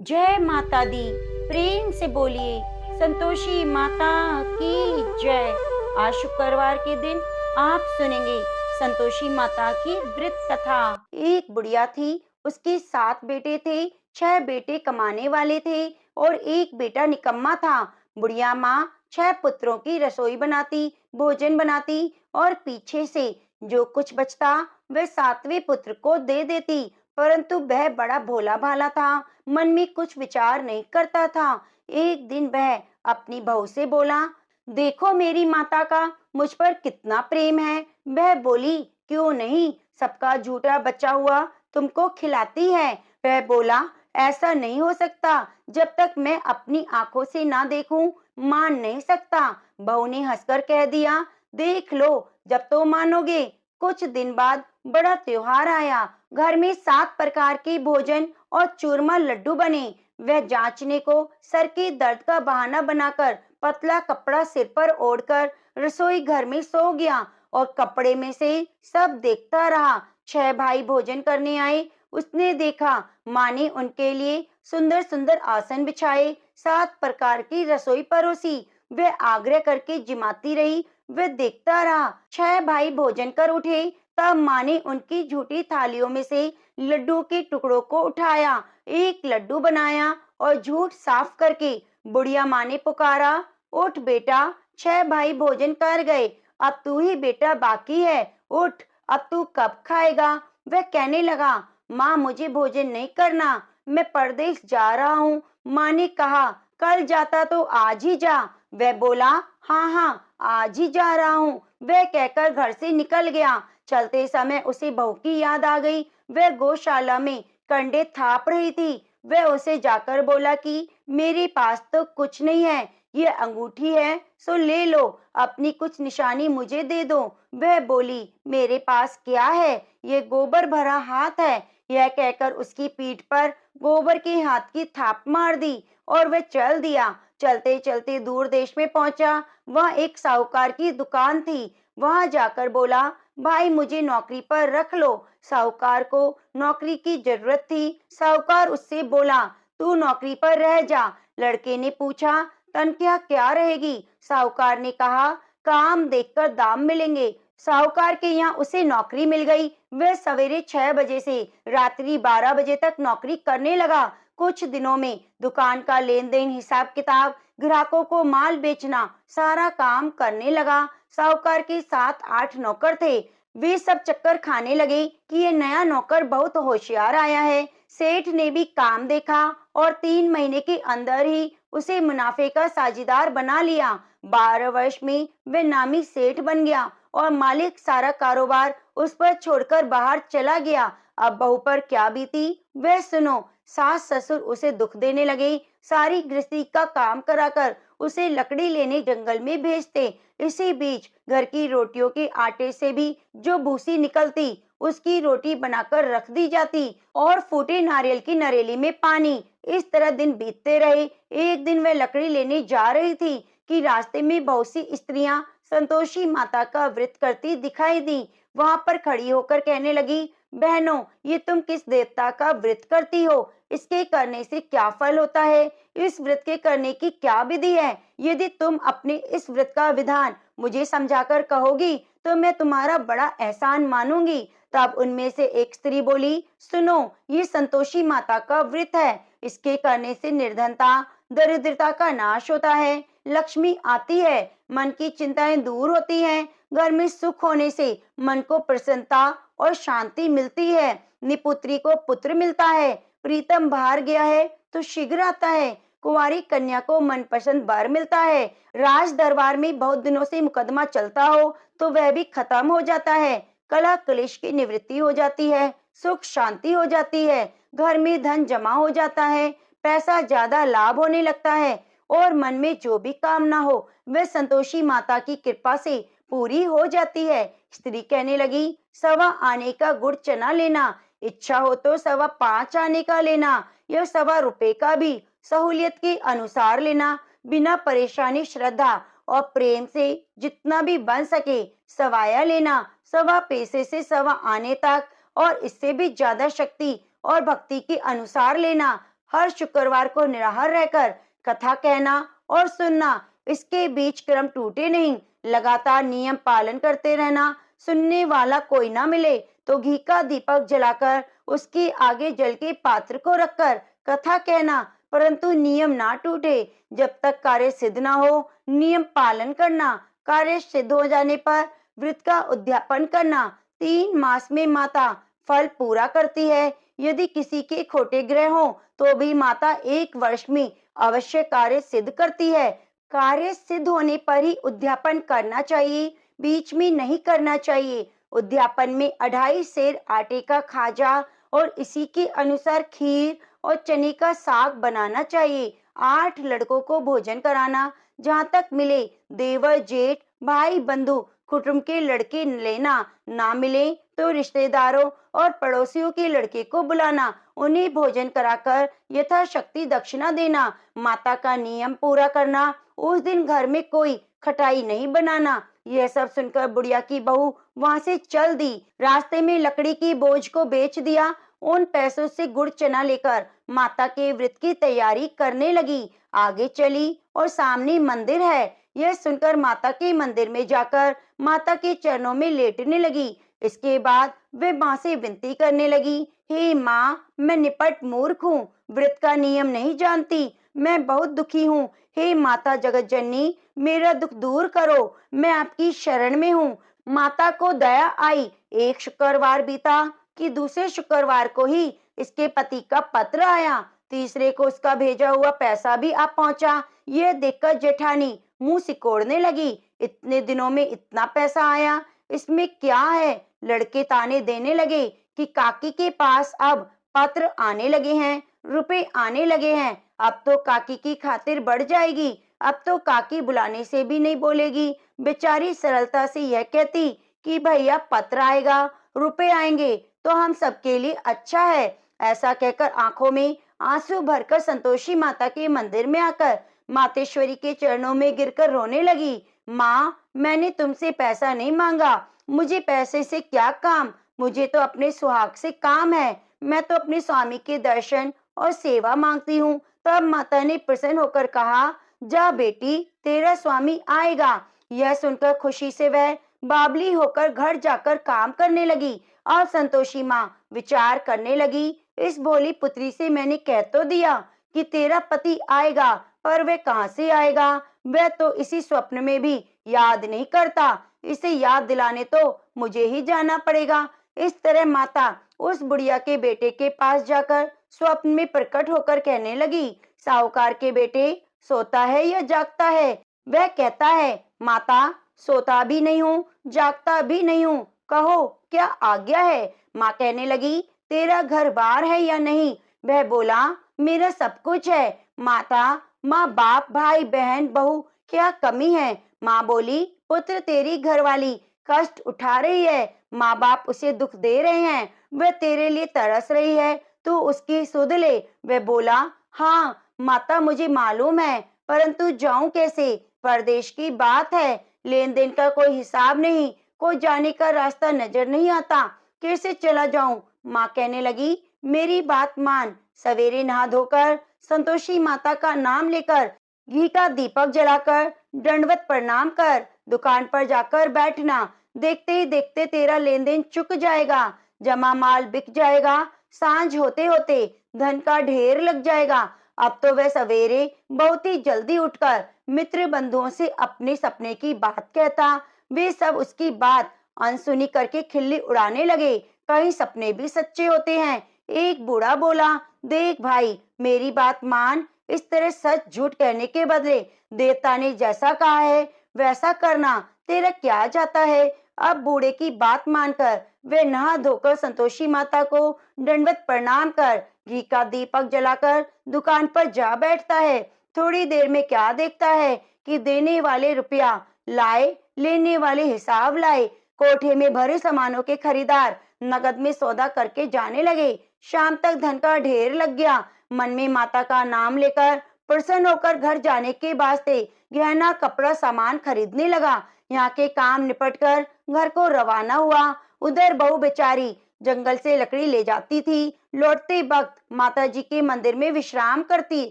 जय माता दी। प्रेम से बोलिए संतोषी माता की जय। आज शुक्रवार के दिन आप सुनेंगे संतोषी माता की व्रत कथा। एक बुढ़िया थी, उसके 7 बेटे थे। 6 बेटे कमाने वाले थे और एक बेटा निकम्मा था। बुढ़िया माँ 6 पुत्रों की रसोई बनाती, भोजन बनाती और पीछे से जो कुछ बचता वह 7वें पुत्र को दे देती। परंतु वह बड़ा भोला भाला था, मन में कुछ विचार नहीं करता था। एक दिन वह अपनी बहू से बोला, देखो मेरी माता का मुझ पर कितना प्रेम है। वह बोली, क्यों नहीं, सबका झूठा बचा हुआ तुमको खिलाती है। वह बोला, ऐसा नहीं हो सकता, जब तक मैं अपनी आंखों से ना देखूं मान नहीं सकता। बहू ने हंसकर कह दिया, देख लो जब तो मानोगे। कुछ दिन बाद बड़ा त्योहार आया। घर में 7 प्रकार के भोजन और चूरमा लड्डू बने। वह जांचने को सर के दर्द का बहाना बनाकर पतला कपड़ा सिर पर ओढ़कर रसोई घर में सो गया और कपड़े में से सब देखता रहा। 6 भाई भोजन करने आए। उसने देखा माँ ने उनके लिए सुंदर सुंदर आसन बिछाए, 7 प्रकार की रसोई परोसी। वह आग्रह करके जिमाती रही। वह देखता रहा। 6 भाई भोजन कर उठे, तब माँ ने उनकी झूठी थालियों में से लड्डू के टुकड़ों को उठाया, एक लड्डू बनाया और झूठ साफ करके बुढ़िया माँ ने पुकारा, उठ बेटा, 6 भाई भोजन कर गए, अब तू ही बेटा बाकी है, उठ, अब तू कब खाएगा। वह कहने लगा, माँ मुझे भोजन नहीं करना, मैं परदेश जा रहा हूँ। माँ ने कहा, कल जाता तो आज ही जा। वह बोला, हाँ हाँ आज ही जा रहा हूँ। वह कहकर घर से निकल गया। चलते समय उसे बहू की याद आ गई। वह गौशाला में कंडे थाप रही थी। वह उसे जाकर बोला कि मेरे पास तो कुछ नहीं है, ये अंगूठी है सो ले लो, अपनी कुछ निशानी मुझे दे दो। वह बोली, मेरे पास क्या है, ये गोबर भरा हाथ है। यह कहकर उसकी पीठ पर गोबर के हाथ की थाप मार दी और वह चल दिया। चलते चलते दूर देश में पहुंचा। वह एक साहूकार की दुकान थी। वहां जाकर बोला, भाई मुझे नौकरी पर रख लो। साहूकार को नौकरी की जरूरत थी। साहूकार उससे बोला, तू नौकरी पर रह जा। लड़के ने पूछा, तनख्वाह क्या रहेगी। साहूकार ने कहा, काम देखकर दाम मिलेंगे। साहूकार के यहाँ उसे नौकरी मिल गई। वह सवेरे 6 बजे से रात्रि 12 बजे तक नौकरी करने लगा। कुछ दिनों में दुकान का लेन देन, हिसाब किताब, ग्राहकों को माल बेचना, सारा काम करने लगा। साहूकार के 7-8 नौकर थे। वे सब चक्कर खाने लगे कि ये नया नौकर बहुत होशियार आया है। सेठ ने भी काम देखा और 3 महीने के अंदर ही उसे मुनाफे का साझीदार बना लिया। 12 वर्ष में वह नामी सेठ बन गया और मालिक सारा कारोबार उस पर छोड़कर बाहर चला गया। अब बहू पर क्या बीती वह सुनो। सास ससुर उसे दुख देने लगे। सारी गृहस्थी का काम कराकर उसे लकड़ी लेने जंगल में भेजते। इसी बीच घर की रोटियों के आटे से भी जो भूसी निकलती उसकी रोटी बनाकर रख दी जाती और फूटे नारियल की नरेली में पानी। इस तरह दिन बीतते रहे। एक दिन वह लकड़ी लेने जा रही थी कि रास्ते में बहुत सी स्त्रियां संतोषी माता का व्रत करती दिखाई दी। वहां पर खड़ी होकर कहने लगी, बहनों ये तुम किस देवता का व्रत करती हो, इसके करने से क्या फल होता है, इस व्रत के करने की क्या विधि है। यदि तुम अपने इस व्रत का विधान मुझे समझाकर कहोगी तो मैं तुम्हारा बड़ा एहसान मानूंगी। तब उनमें से एक स्त्री बोली, सुनो ये संतोषी माता का व्रत है, इसके करने से निर्धनता, दरिद्रता का नाश होता है, लक्ष्मी आती है, मन की चिंताएं दूर होती हैं, घर में सुख होने से मन को प्रसन्नता और शांति मिलती है, निपुत्री को पुत्र मिलता है, प्रीतम बाहर गया है तो शीघ्र आता है, कुंवारी कन्या को मनपसंद वर मिलता है, राज दरबार में बहुत दिनों से मुकदमा चलता हो तो वह भी खत्म हो जाता है, कलह क्लेश की निवृत्ति हो जाती है, सुख शांति हो जाती है, घर में धन जमा हो जाता है, पैसा ज्यादा लाभ होने लगता है और मन में जो भी कामना हो वह संतोषी माता की कृपा से पूरी हो जाती है। स्त्री कहने लगी, 1.25 आने का गुड़ चना लेना, इच्छा हो तो 5.25 आने का लेना, यह 1.25 रुपए का भी सहूलियत के अनुसार लेना, बिना परेशानी श्रद्धा और प्रेम से जितना भी बन सके सवाया लेना, 1.25 पैसे से 1.25 आने तक और इससे भी ज्यादा शक्ति और भक्ति के अनुसार लेना। हर शुक्रवार को निराहार रहकर कथा कहना और सुनना, इसके बीच क्रम टूटे नहीं, लगातार नियम पालन करते रहना। सुनने वाला कोई ना मिले तो घी का दीपक जलाकर उसके आगे जल के पात्र को रखकर कथा कहना, परंतु नियम ना टूटे। जब तक कार्य सिद्ध ना हो, नियम पालन करना। कार्य सिद्ध हो जाने पर व्रत का उद्यापन करना। 3 मास में माता फल पूरा करती है। यदि किसी के खोटे ग्रह हो तो भी माता 1 वर्ष में अवश्य कार्य सिद्ध करती है। कार्य सिद्ध होने पर ही उद्यापन करना चाहिए, बीच में नहीं करना चाहिए। उद्यापन में 2.5 सेर आटे का खाजा और इसी के अनुसार खीर और चने का साग बनाना चाहिए। 8 लड़कों को भोजन कराना, जहाँ तक मिले देवर जेठ भाई बंधु कुटुंब के लड़के लेना, ना मिले तो रिश्तेदारों और पड़ोसियों के लड़के को बुलाना, उन्हें भोजन कराकर यथाशक्ति दक्षिणा देना। माता का नियम पूरा करना, उस दिन घर में कोई खटाई नहीं बनाना। यह सब सुनकर बुढ़िया की बहू वहां से चल दी। रास्ते में लकड़ी की बोझ को बेच दिया। उन पैसों से गुड़ चना लेकर माता के व्रत की तैयारी करने लगी। आगे चली और सामने मंदिर है। यह सुनकर माता के मंदिर में जाकर माता के चरणों में लेटने लगी। इसके बाद वे माँ से विनती करने लगी, हे माँ, मैं निपट मूर्ख हूँ, व्रत का नियम नहीं जानती, मैं बहुत दुखी हूँ। हे माता जगत जननी, मेरा दुख दूर करो, मैं आपकी शरण में हूँ। माता को दया आई। एक शुक्रवार बीता कि दूसरे शुक्रवार को ही इसके पति का पत्र आया। तीसरे को उसका भेजा हुआ पैसा भी आ पहुंचा। यह देखकर जेठानी मुंह सिकोड़ने लगी। इतने दिनों में इतना पैसा आया, इसमें क्या है? लड़के ताने देने लगे कि काकी के पास अब पत्र आने लगे हैं, रुपए आने लगे हैं, अब तो काकी की खातिर बढ़ जाएगी, अब तो काकी बुलाने से भी नहीं बोलेगी। बेचारी सरलता से यह कहती कि भैया पत्र आएगा, रुपए आएंगे तो हम सबके लिए अच्छा है। ऐसा कहकर आंखों में आंसू भरकर संतोषी माता के मंदिर में आकर मातेश्वरी के चरणों में गिरकर रोने लगी। माँ, मैंने तुमसे पैसा नहीं मांगा, मुझे पैसे से क्या काम, मुझे तो अपने सुहाग से काम है। मैं तो अपने स्वामी के दर्शन और सेवा मांगती हूँ। तब माता ने प्रसन्न होकर कहा, जा बेटी, तेरा स्वामी आएगा। यह सुनकर खुशी से वह बावली होकर घर जाकर काम करने लगी। और संतोषी माँ विचार करने लगी, इस भोली पुत्री से मैंने कह तो दिया कि तेरा पति आएगा, पर वह कहाँ से आएगा? वह तो इसी स्वप्न में भी याद नहीं करता। इसे याद दिलाने तो मुझे ही जाना पड़ेगा। इस तरह माता उस बुढ़िया के बेटे के पास जाकर स्वप्न में प्रकट होकर कहने लगी, साहूकार के बेटे, सोता है या जागता है? वह कहता है, माता, सोता भी नहीं हूँ, जागता भी नहीं हूँ, कहो क्या आज्ञा है? माँ कहने लगी, तेरा घर बार है या नहीं? वह बोला, मेरा सब कुछ है। माता, माँ बाप भाई बहन बहू क्या कमी है? माँ बोली, पुत्र तेरी घरवाली कष्ट उठा रही है, माँ बाप उसे दुख दे रहे हैं, वह तेरे लिए तरस रही है, तू उसकी सुध ले। वह बोला, हाँ माता, मुझे मालूम है, परंतु जाऊं कैसे? परदेश की बात है, लेन देन का कोई हिसाब नहीं, कोई जाने का रास्ता नजर नहीं आता, कैसे चला जाऊं? माँ कहने लगी, मेरी बात मान, सवेरे नहा धोकर संतोषी माता का नाम लेकर घी का दीपक जलाकर दंडवत प्रणाम कर दुकान पर जाकर बैठना। देखते ही देखते तेरा लेन देन चुक जाएगा, जमा माल बिक जाएगा, सांझ होते होते धन का ढेर लग जाएगा। अब तो वह सवेरे बहुत ही जल्दी उठकर मित्र बंधुओं से अपने सपने की बात कहता। वे सब उसकी बात अनसुनी करके खिल्ली उड़ाने लगे। कई सपने भी सच्चे होते हैं। एक बूढ़ा बोला, देख भाई, मेरी बात मान, इस तरह सच झूठ कहने के बदले देवता ने जैसा कहा है वैसा करना, तेरा क्या जाता है? अब बूढ़े की बात मानकर वे नहा धोकर संतोषी माता को दंडवत प्रणाम कर घी का दीपक जलाकर दुकान पर जा बैठता है। थोड़ी देर में क्या देखता है कि देने वाले रुपया लाए, लेने वाले हिसाब लाए। कोठे में भरे सामानों के खरीदार नगद में सौदा करके जाने लगे। शाम तक धन का ढेर लग गया। मन में माता का नाम लेकर प्रसन्न होकर घर जाने के वास्ते गहना कपड़ा सामान खरीदने लगा। यहाँ के काम निपटकर घर को रवाना हुआ। उधर बहू बेचारी जंगल से लकड़ी ले जाती थी। लौटते वक्त माता जी के मंदिर में विश्राम करती।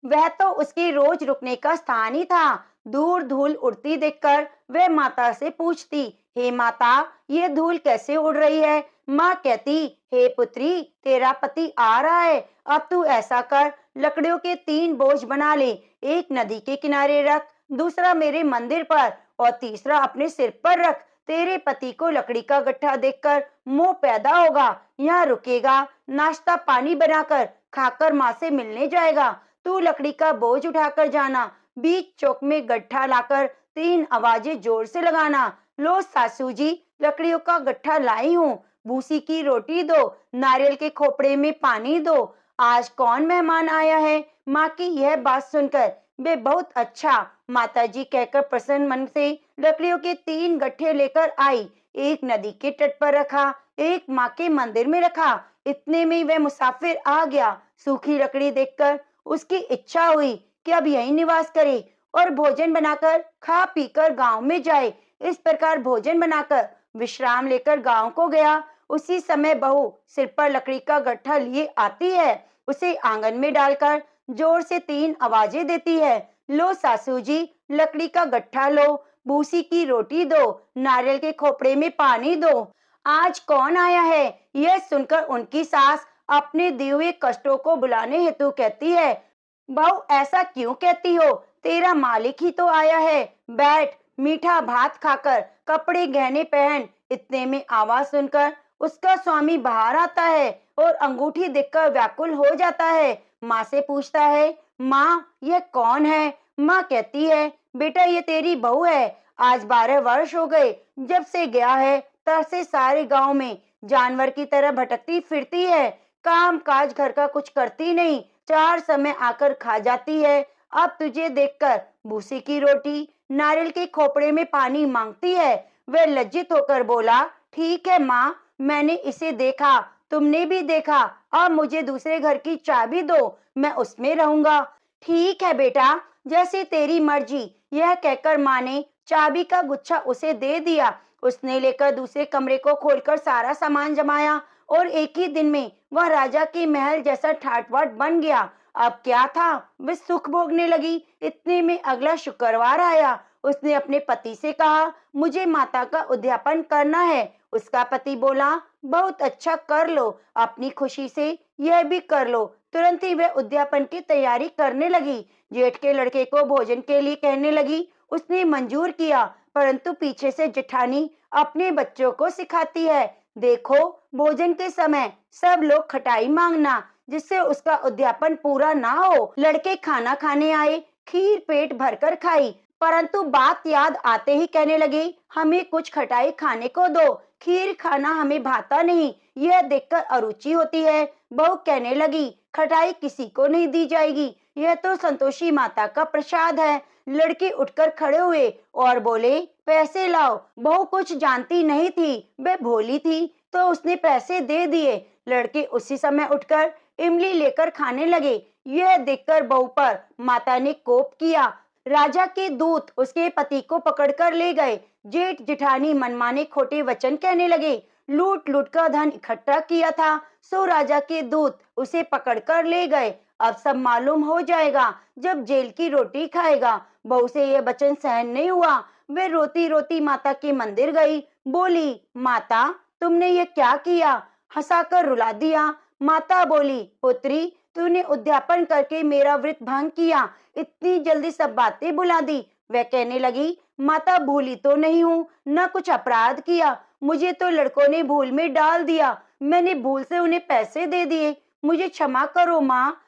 वह तो उसके रोज रुकने का स्थान ही था। दूर धूल उड़ती देखकर वह माता से पूछती, हे माता, ये धूल कैसे उड़ रही है? माँ कहती, हे पुत्री, तेरा पति आ रहा है। अब तू ऐसा कर, लकड़ियों के 3 बोझ बना ले। एक नदी के किनारे रख, दूसरा मेरे मंदिर पर और तीसरा अपने सिर पर रख। तेरे पति को लकड़ी का गट्ठा देखकर मोह पैदा होगा। यहाँ रुकेगा, नाश्ता पानी बनाकर खाकर माँ से मिलने जाएगा। तू लकड़ी का बोझ उठाकर जाना। बीच चौक में गट्ठा लाकर 3 आवाजें जोर से लगाना। लो सासू जी, लकड़ियों का गट्ठा लाई हूँ। भूसी की रोटी दो, नारियल के खोपड़े में पानी दो। आज कौन मेहमान आया है? माँ की यह बात सुनकर वे बहुत अच्छा माताजी कहकर प्रसन्न मन से लकड़ियों के 3 गट्ठे लेकर आई। एक नदी के तट पर रखा, एक माँ के मंदिर में रखा। इतने में वह मुसाफिर आ गया। सूखी लकड़ी देखकर उसकी इच्छा हुई कि अब यहीं निवास करे और भोजन बनाकर खा पीकर गांव में जाए। इस प्रकार भोजन बनाकर विश्राम लेकर गांव को गया। उसी समय बहू सिर पर लकड़ी का गट्ठा लिए आती है। उसे आंगन में डालकर जोर से 3 आवाजें देती है। लो सासू जी, लकड़ी का गट्ठा लो, भूसी की रोटी दो, नारियल के खोपड़े में पानी दो। आज कौन आया है? यह सुनकर उनकी सास अपने दिए हुए कष्टों को बुलाने हेतु कहती है, बहू ऐसा क्यों कहती हो? तेरा मालिक ही तो आया है। बैठ, मीठा भात खाकर कपड़े गहने पहन। इतने में आवाज सुनकर उसका स्वामी बाहर आता है और अंगूठी देखकर व्याकुल हो जाता है। माँ से पूछता है, माँ यह कौन है? माँ कहती है, बेटा ये तेरी बहू है। आज 12 वर्ष हो गए जब से गया है। तब से सारे गांव में जानवर की तरह भटकती फिरती है। काम काज घर का कुछ करती नहीं, 4 समय आकर खा जाती है। अब तुझे देखकर भूसी की रोटी, नारियल के खोपड़े में पानी मांगती है। वह लज्जित होकर बोला, ठीक है माँ, मैंने इसे देखा, तुमने भी देखा। अब मुझे दूसरे घर की चाबी दो, मैं उसमें रहूंगा। ठीक है बेटा, जैसे तेरी मर्जी। यह कहकर माँ ने चाबी का गुच्छा उसे दे दिया। उसने लेकर दूसरे कमरे को खोलकर सारा सामान जमाया और एक ही दिन में वह राजा के महल जैसा ठाट-बाट बन गया। अब क्या था, वह सुख भोगने लगी। इतने में अगला शुक्रवार आया। उसने अपने पति से कहा, मुझे माता का उद्यापन करना है। उसका पति बोला, बहुत अच्छा, कर लो, अपनी खुशी से यह भी कर लो। तुरंत ही वह उद्यापन की तैयारी करने लगी। जेठ के लड़के को भोजन के लिए कहने लगी। उसने मंजूर किया, परंतु पीछे से जेठानी अपने बच्चों को सिखाती है, देखो भोजन के समय सब लोग खटाई मांगना, जिससे उसका उद्यापन पूरा ना हो। लड़के खाना खाने आए, खीर पेट भरकर खाई, परंतु बात याद आते ही कहने लगे, हमें कुछ खटाई खाने को दो, खीर खाना हमें भाता नहीं। यह देखकर अरुचि होती है। बहू कहने लगी, खटाई किसी को नहीं दी जाएगी, यह तो संतोषी माता का प्रसाद है। लड़के उठकर खड़े हुए और बोले, पैसे लाओ। बहू कुछ जानती नहीं थी, वह भोली थी, तो उसने पैसे दे दिए। लड़के उसी समय उठकर इमली लेकर खाने लगे। यह देखकर बहू पर माता ने कोप किया। राजा के दूत उसके पति को पकड़कर ले गए। जेठ जेठानी मनमाने खोटे वचन कहने लगे। लूट लूट का धन इकट्ठा किया था, सो राजा के दूत उसे पकड़कर ले गए। अब सब मालूम हो जाएगा जब जेल की रोटी खाएगा। बहू से यह वचन सहन नहीं हुआ। वे रोती रोती माता के मंदिर गई। बोली, माता तुमने ये क्या किया? हंसाकर रुला दिया। माता बोली, पुत्री तूने उद्यापन करके मेरा व्रत भंग किया, इतनी जल्दी सब बातें भुला दी। वह कहने लगी, माता भूली तो नहीं हूँ, न कुछ अपराध किया, मुझे तो लड़कों ने भूल में डाल दिया, मैंने भूल से उन्हें पैसे दे दिए, मुझे क्षमा करो माँ।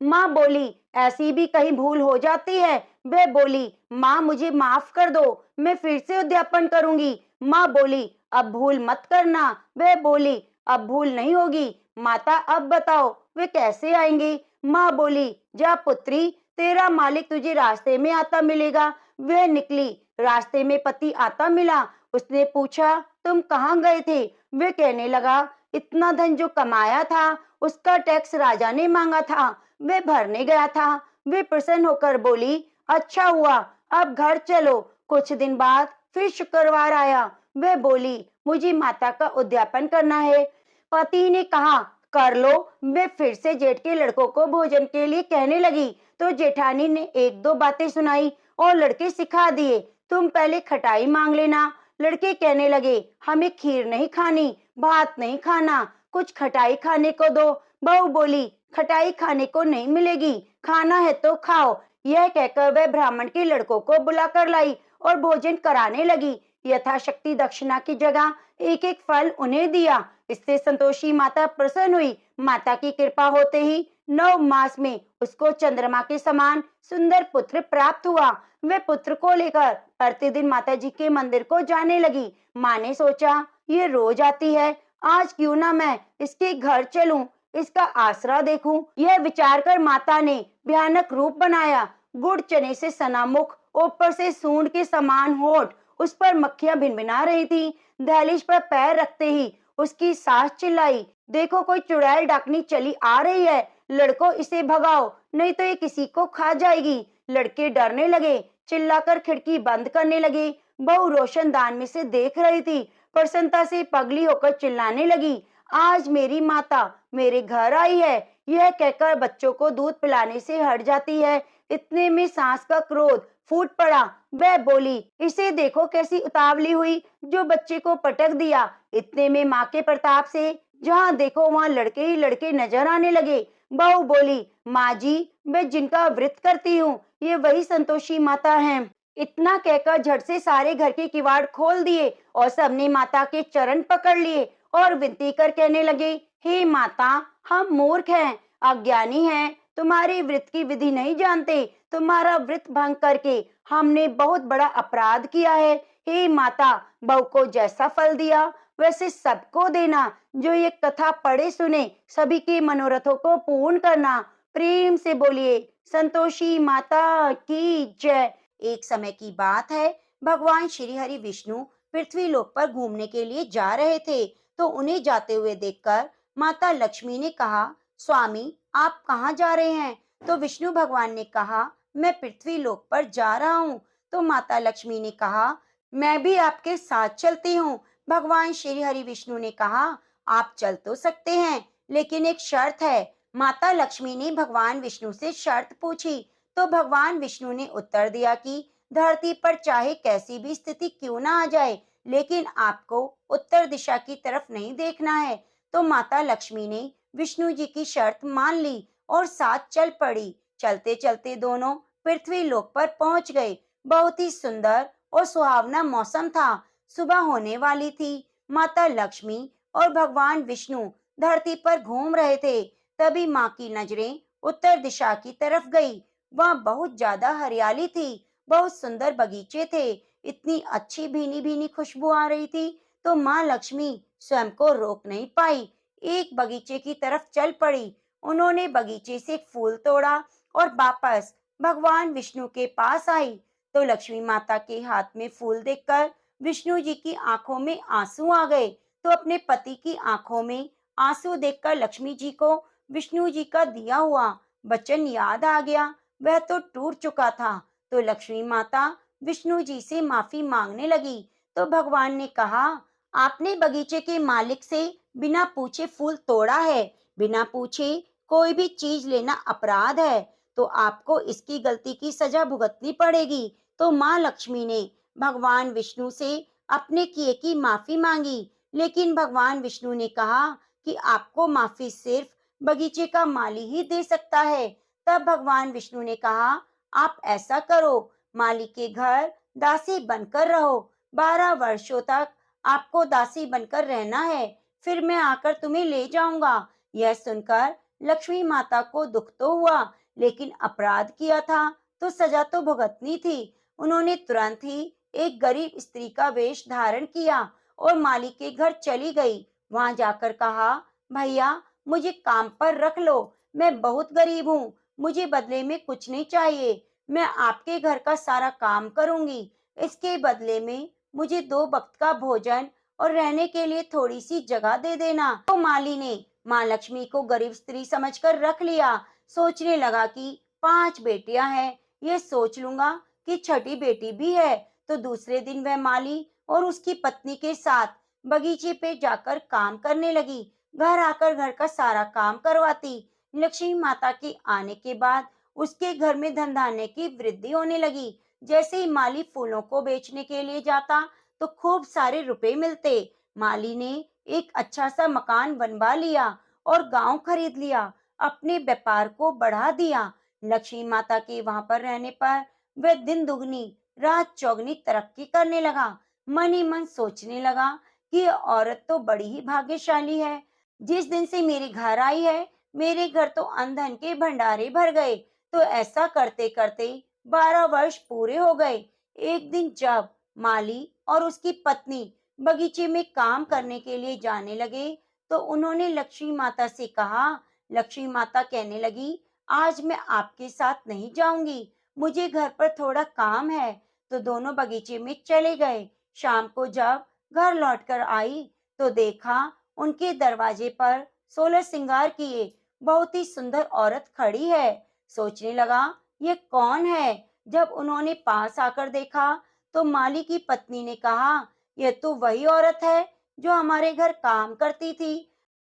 माँ बोली, ऐसी भी कहीं भूल हो जाती है। वह बोली, माँ मुझे माफ कर दो, मैं फिर से उद्यापन करूंगी। माँ बोली, अब भूल मत करना। वह बोली, अब भूल नहीं होगी। माता अब बताओ वे कैसे आएंगे? माँ बोली, जा पुत्री, तेरा मालिक तुझे रास्ते में आता मिलेगा। वह निकली, रास्ते में पति आता मिला। उसने पूछा, तुम कहाँ गए थे? वह कहने लगा, इतना धन जो कमाया था उसका टैक्स राजा ने मांगा था, वह भरने गया था। वे प्रसन्न होकर बोली, अच्छा हुआ, अब घर चलो। कुछ दिन बाद फिर शुक्रवार आया। वह बोली, मुझे माता का उद्यापन करना है। पति ने कहा, कर लो। वे फिर से जेठ के लड़कों को भोजन के लिए कहने लगी तो जेठानी ने एक दो बातें सुनाई और लड़के सिखा दिए। तुम पहले खटाई मांग लेना। लड़के कहने लगे, हमें खीर नहीं खानी, भात नहीं खाना, कुछ खटाई खाने को दो। बहू बोली, खटाई खाने को नहीं मिलेगी, खाना है तो खाओ। यह कहकर वह ब्राह्मण के लड़कों को बुलाकर लाई और भोजन कराने लगी। यथाशक्ति दक्षिणा की जगह एक एक फल उन्हें दिया। इससे संतोषी माता प्रसन्न हुई। माता की कृपा होते ही 9 मास में उसको चंद्रमा के समान सुंदर पुत्र प्राप्त हुआ। वे पुत्र को लेकर प्रतिदिन माता जी के मंदिर को जाने लगी। माँ ने सोचा, ये रोज आती है, आज क्यों ना मैं इसके घर चलूं, इसका आसरा देखूं। यह विचार कर माता ने भयानक रूप बनाया। गुड़ चने से सना मुख, ऊपर से सूंड के समान होठ, उस पर मक्खियां भिनभिना रही थी। दहलीज पर पैर रखते ही उसकी सास चिल्लाई, देखो कोई चुड़ैल डाकनी चली आ रही है, लड़कों इसे भगाओ, नहीं तो ये किसी को खा जाएगी। लड़के डरने लगे, चिल्लाकर खिड़की बंद करने लगे। बहू रोशनदान में से देख रही थी, प्रसन्नता से पगली होकर चिल्लाने लगी, आज मेरी माता मेरे घर आई है। यह कहकर बच्चों को दूध पिलाने से हट जाती है। इतने में सास का क्रोध फूट पड़ा। वह बोली, इसे देखो कैसी उतावली हुई, जो बच्चे को पटक दिया। इतने में माँ के प्रताप से जहाँ देखो वहाँ लड़के ही लड़के नजर आने लगे। बहू बोली, माँ जी, मैं जिनका व्रत करती हूँ, ये वही संतोषी माता हैं। इतना कहकर झट से सारे घर के किवाड़ खोल दिए और सबने माता के चरण पकड़ लिए और विनती कर कहने लगे, हे माता, हम मूर्ख हैं, अज्ञानी हैं, तुम्हारे व्रत की विधि नहीं जानते। तुम्हारा व्रत भंग करके हमने बहुत बड़ा अपराध किया है। हे माता, बहू को जैसा फल दिया वैसे सबको देना। जो ये कथा पढ़े सुने सभी के मनोरथों को पूर्ण करना। प्रेम से बोलिए, संतोषी माता की जय। एक समय की बात है, भगवान श्री हरि विष्णु पृथ्वी लोक पर घूमने के लिए जा रहे थे। तो उन्हें जाते हुए देखकर माता लक्ष्मी ने कहा, स्वामी आप कहाँ जा रहे हैं? तो विष्णु भगवान ने कहा, मैं पृथ्वी लोक पर जा रहा हूँ। तो माता लक्ष्मी ने कहा, मैं भी आपके साथ चलती हूँ। भगवान श्री हरि विष्णु ने कहा, आप चल तो सकते हैं, लेकिन एक शर्त है। माता लक्ष्मी ने भगवान विष्णु से शर्त पूछी। तो भगवान विष्णु ने उत्तर दिया कि धरती पर चाहे कैसी भी स्थिति क्यों ना आ जाए, लेकिन आपको उत्तर दिशा की तरफ नहीं देखना है। तो माता लक्ष्मी ने विष्णु जी की शर्त मान ली और साथ चल पड़ी। चलते चलते दोनों पृथ्वी लोक पर पहुंच गए। बहुत ही सुंदर और सुहावना मौसम था। सुबह होने वाली थी। माता लक्ष्मी और भगवान विष्णु धरती पर घूम रहे थे। तभी माँ की नजरें उत्तर दिशा की तरफ गई। वहाँ बहुत ज्यादा हरियाली थी, बहुत सुंदर बगीचे थे। इतनी अच्छी भीनी भीनी खुशबू आ रही थी तो माँ लक्ष्मी स्वयं को रोक नहीं पाई, एक बगीचे की तरफ चल पड़ी। उन्होंने बगीचे से एक फूल तोड़ा और वापस भगवान विष्णु के पास आई। तो लक्ष्मी माता के हाथ में फूल देखकर विष्णु जी की आंखों में आंसू आ गए। तो अपने पति की आंखों में आंसू देखकर लक्ष्मी जी को विष्णु जी का दिया हुआ वचन याद आ गया। वह तो टूट चुका था। तो लक्ष्मी माता विष्णु जी से माफी मांगने लगी। तो भगवान ने कहा, आपने बगीचे के मालिक से बिना पूछे फूल तोड़ा है। बिना पूछे कोई भी चीज लेना अपराध है, तो आपको इसकी गलती की सजा भुगतनी पड़ेगी। तो माँ लक्ष्मी ने भगवान विष्णु से अपने किए की माफी मांगी, लेकिन भगवान विष्णु ने कहा कि आपको माफी सिर्फ बगीचे का माली ही दे सकता है। तब भगवान विष्णु ने कहा, आप ऐसा करो, माली के घर दासी बनकर रहो। 12 वर्षों तक आपको दासी बनकर रहना है, फिर मैं आकर तुम्हें ले जाऊंगा। यह सुनकर लक्ष्मी माता को दुख तो हुआ, लेकिन अपराध किया था तो सजा तो भुगतनी थी। उन्होंने तुरंत ही एक गरीब स्त्री का वेश धारण किया और माली के घर चली गई। वहां जाकर कहा, भैया मुझे काम पर रख लो, मैं बहुत गरीब हूँ, मुझे बदले में कुछ नहीं चाहिए, मैं आपके घर का सारा काम करूंगी। इसके बदले में मुझे 2 वक्त का भोजन और रहने के लिए थोड़ी सी जगह दे देना। तो माली ने माँ लक्ष्मी को गरीब स्त्री समझकर रख लिया। सोचने लगा कि 5 बेटियां हैं, ये सोच लूंगा कि छठी बेटी भी है। तो दूसरे दिन वह माली और उसकी पत्नी के साथ बगीचे पे जाकर काम करने लगी। घर आकर घर का सारा काम करवाती। लक्ष्मी माता के आने के बाद उसके घर में धन धान्य की वृद्धि होने लगी। जैसे ही माली फूलों को बेचने के लिए जाता तो खूब सारे रुपए मिलते। माली ने एक अच्छा सा मकान बनवा लिया और गांव खरीद लिया, अपने व्यापार को बढ़ा दिया। लक्ष्मी माता के वहां पर रहने पर वह दिन दुगनी रात चौगनी तरक्की करने लगा। मन ही मन सोचने लगा कि यह औरत तो बड़ी ही भाग्यशाली है। जिस दिन से मेरे घर आई है, मेरे घर तो अन्न धन के भंडारे भर गए। तो ऐसा करते करते 12 वर्ष पूरे हो गए। एक दिन जब माली और उसकी पत्नी बगीचे में काम करने के लिए जाने लगे, तो उन्होंने लक्ष्मी माता से कहा। लक्ष्मी माता कहने लगी, आज मैं आपके साथ नहीं जाऊंगी, मुझे घर पर थोड़ा काम है। तो दोनों बगीचे में चले गए। शाम को जब घर लौटकर आई तो देखा उनके दरवाजे पर 16 श्रृंगार किए बहुत ही सुंदर औरत खड़ी है। सोचने लगा, ये कौन है। जब उन्होंने पास आकर देखा तो माली की पत्नी ने कहा, यह तो वही औरत है जो हमारे घर काम करती थी।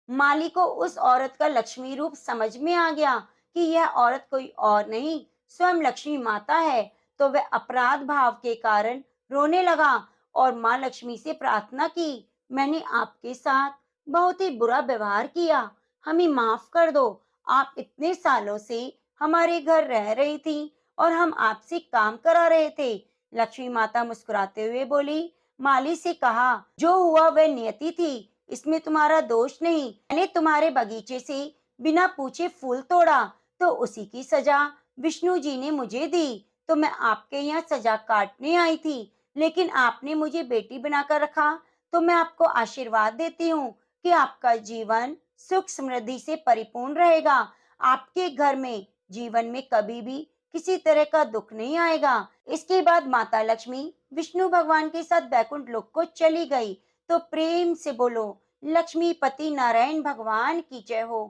माली को उस औरत का लक्ष्मी रूप समझ में आ गया कि यह औरत कोई और नहीं, स्वयं लक्ष्मी माता है। तो वह अपराध भाव के कारण रोने लगा और माँ लक्ष्मी से प्रार्थना की, मैंने आपके साथ बहुत ही बुरा व्यवहार किया, हमें माफ कर दो। आप इतने सालों से हमारे घर रह रही थी और हम आपसे काम करा रहे थे। लक्ष्मी माता मुस्कुराते हुए बोली, माली से कहा, जो हुआ वह नियति थी, इसमें तुम्हारा दोष नहीं। मैंने तुम्हारे बगीचे से बिना पूछे फूल तोड़ा तो उसी की सजा विष्णु जी ने मुझे दी। तो मैं आपके यहाँ सजा काटने आई थी, लेकिन आपने मुझे बेटी बनाकर रखा। तो मैं आपको आशीर्वाद देती हूँ कि आपका जीवन सुख समृद्धि से परिपूर्ण रहेगा। आपके घर में जीवन में कभी भी किसी तरह का दुख नहीं आएगा। इसके बाद माता लक्ष्मी विष्णु भगवान के साथ बैकुंठ लोक को चली गई। तो प्रेम से बोलो, लक्ष्मीपति नारायण भगवान की जय हो।